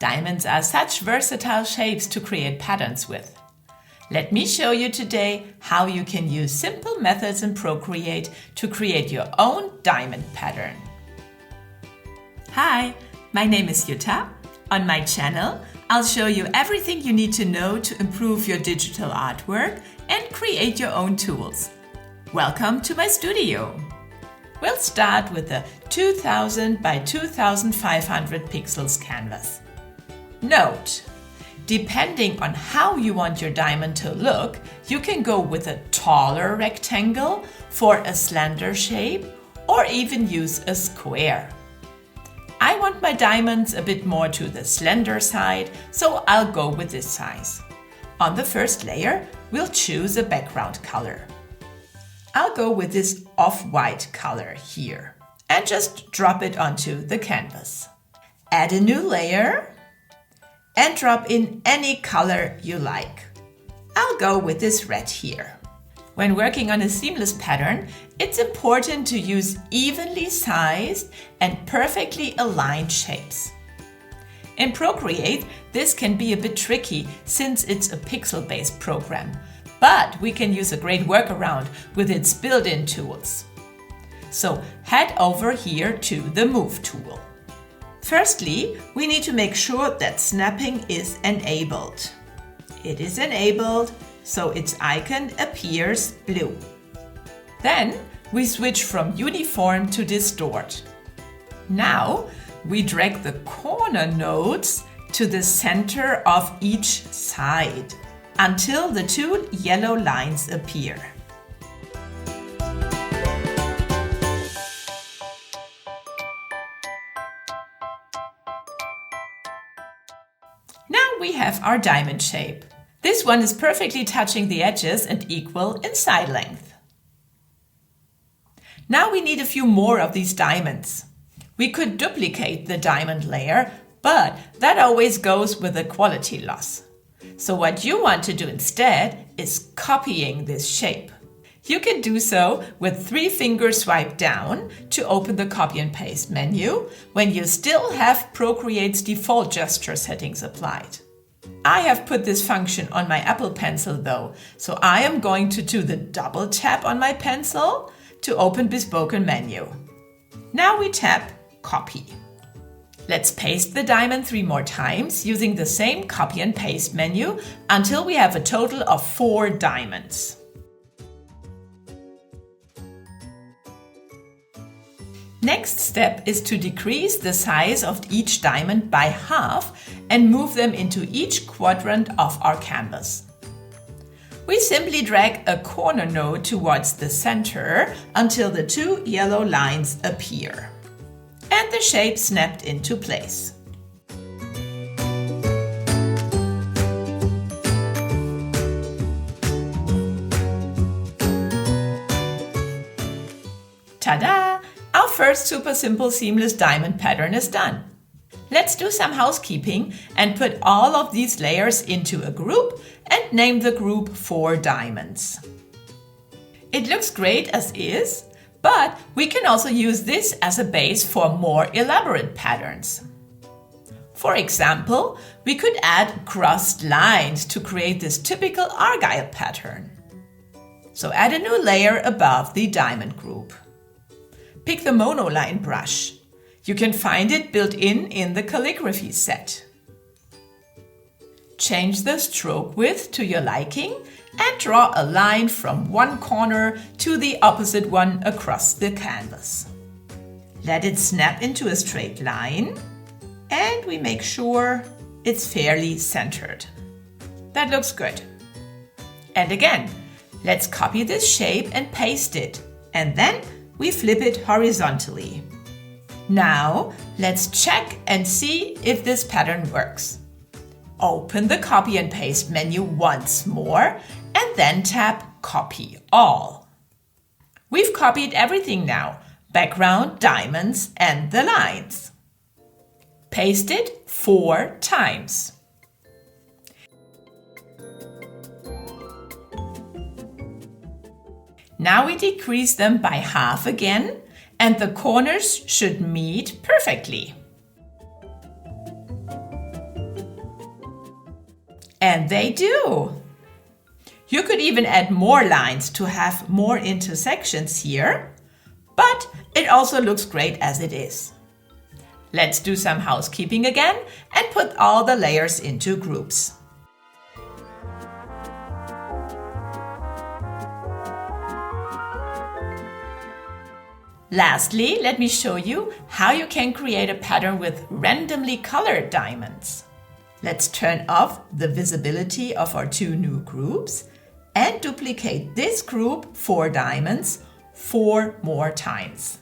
Diamonds are such versatile shapes to create patterns with. Let me show you today how you can use simple methods in Procreate to create your own diamond pattern. Hi, my name is Jutta. On my channel, I'll show you everything you need to know to improve your digital artwork and create your own tools. Welcome to my studio. We'll start with a 2000 by 2500 pixels canvas. Note, depending on how you want your diamond to look, you can go with a taller rectangle for a slender shape or even use a square. I want my diamonds a bit more to the slender side, so I'll go with this size. On the first layer, we'll choose a background color. I'll go with this off-white color here and just drop it onto the canvas. Add a new layer and drop in any color you like. I'll go with this red here. When working on a seamless pattern, it's important to use evenly sized and perfectly aligned shapes. In Procreate, this can be a bit tricky since it's a pixel-based program, but we can use a great workaround with its built-in tools. So head over here to the Move tool. Firstly, we need to make sure that snapping is enabled. It is enabled, so its icon appears blue. Then we switch from Uniform to Distort. Now we drag the corner nodes to the center of each side until the two yellow lines appear. Now we have our diamond shape. This one is perfectly touching the edges and equal in side length. Now we need a few more of these diamonds. We could duplicate the diamond layer, but that always goes with a quality loss. So what you want to do instead is copying this shape. You can do so with 3-finger swipe down to open the copy and paste menu when you still have Procreate's default gesture settings applied. I have put this function on my Apple Pencil though, so I am going to do the double tap on my pencil to open Bespoke menu. Now we tap Copy. Let's paste the diamond 3 more times using the same copy and paste menu until we have a total of 4 diamonds. Next step is to decrease the size of each diamond by half and move them into each quadrant of our canvas. We simply drag a corner node towards the center until the 2 yellow lines appear and the shape snapped into place. Ta-da! Our first super simple seamless diamond pattern is done. Let's do some housekeeping and put all of these layers into a group and name the group 4 diamonds. It looks great as is, but we can also use this as a base for more elaborate patterns. For example, we could add crossed lines to create this typical argyle pattern. So add a new layer above the diamond group. Pick the monoline brush. You can find it built in the calligraphy set. Change the stroke width to your liking and draw a line from one corner to the opposite one across the canvas. Let it snap into a straight line and we make sure it's fairly centered. That looks good. And again, let's copy this shape and paste it, and then we flip it horizontally. Now, let's check and see if this pattern works. Open the Copy and Paste menu once more and then tap Copy All. We've copied everything now: background, diamonds, and the lines. Paste it 4 times. Now we decrease them by half again, and the corners should meet perfectly. And they do. You could even add more lines to have more intersections here, but it also looks great as it is. Let's do some housekeeping again and put all the layers into groups. Lastly, let me show you how you can create a pattern with randomly colored diamonds. Let's turn off the visibility of our two new groups and duplicate this group 4 diamonds 4 more times.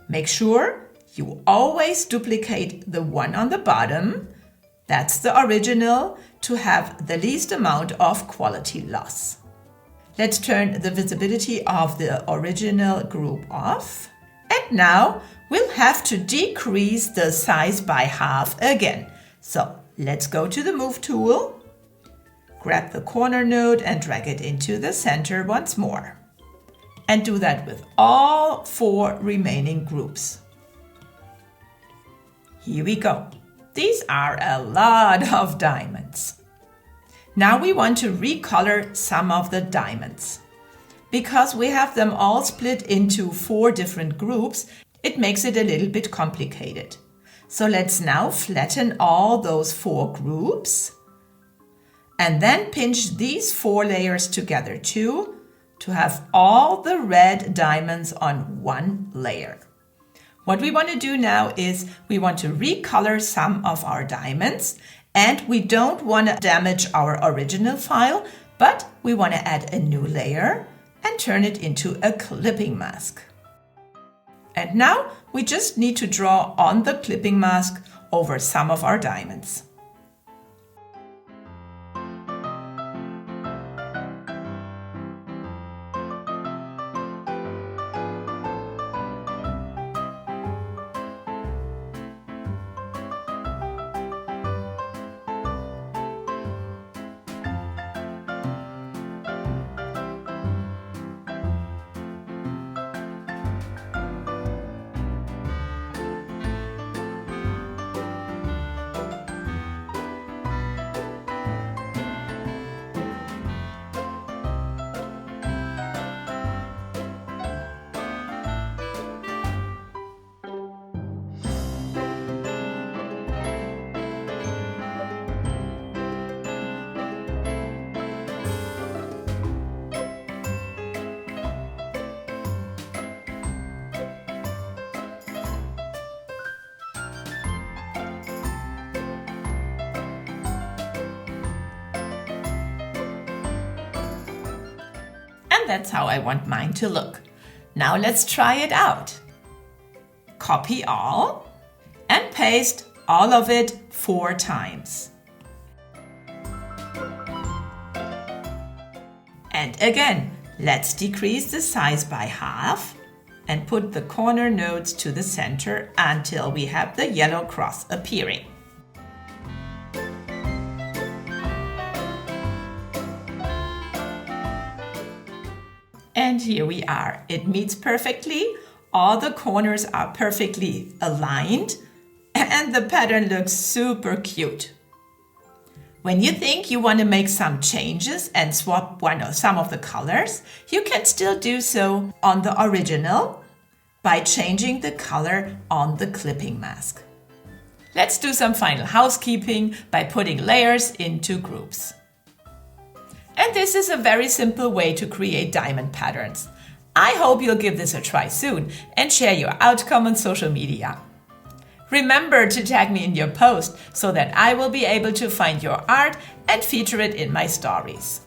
Make sure you always duplicate the one on the bottom, that's the original, to have the least amount of quality loss. Let's turn the visibility of the original group off. And now we'll have to decrease the size by half again. So let's go to the Move tool, grab the corner node and drag it into the center once more. And do that with all 4 remaining groups. Here we go. These are a lot of diamonds. Now we want to recolor some of the diamonds. Because we have them all split into 4 different groups, it makes it a little bit complicated. So let's now flatten all those 4 groups and then pinch these 4 layers together too to have all the red diamonds on one layer. What we want to do now is we want to recolor some of our diamonds, and we don't want to damage our original file, but we want to add a new layer and turn it into a clipping mask. And now we just need to draw on the clipping mask over some of our diamonds. And that's how I want mine to look. Now let's try it out. Copy all and paste all of it 4 times. And again, let's decrease the size by half and put the corner nodes to the center until we have the yellow cross appearing. And here we are. It meets perfectly. All the corners are perfectly aligned and the pattern looks super cute. When you think you want to make some changes and swap one or some of the colors, you can still do so on the original by changing the color on the clipping mask. Let's do some final housekeeping by putting layers into groups. And this is a very simple way to create diamond patterns. I hope you'll give this a try soon and share your outcome on social media. Remember to tag me in your post so that I will be able to find your art and feature it in my stories.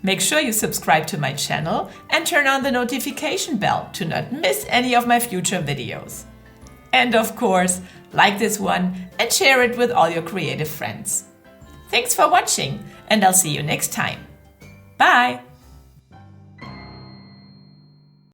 Make sure you subscribe to my channel and turn on the notification bell to not miss any of my future videos. And of course, like this one and share it with all your creative friends. Thanks for watching, and I'll see you next time. Bye!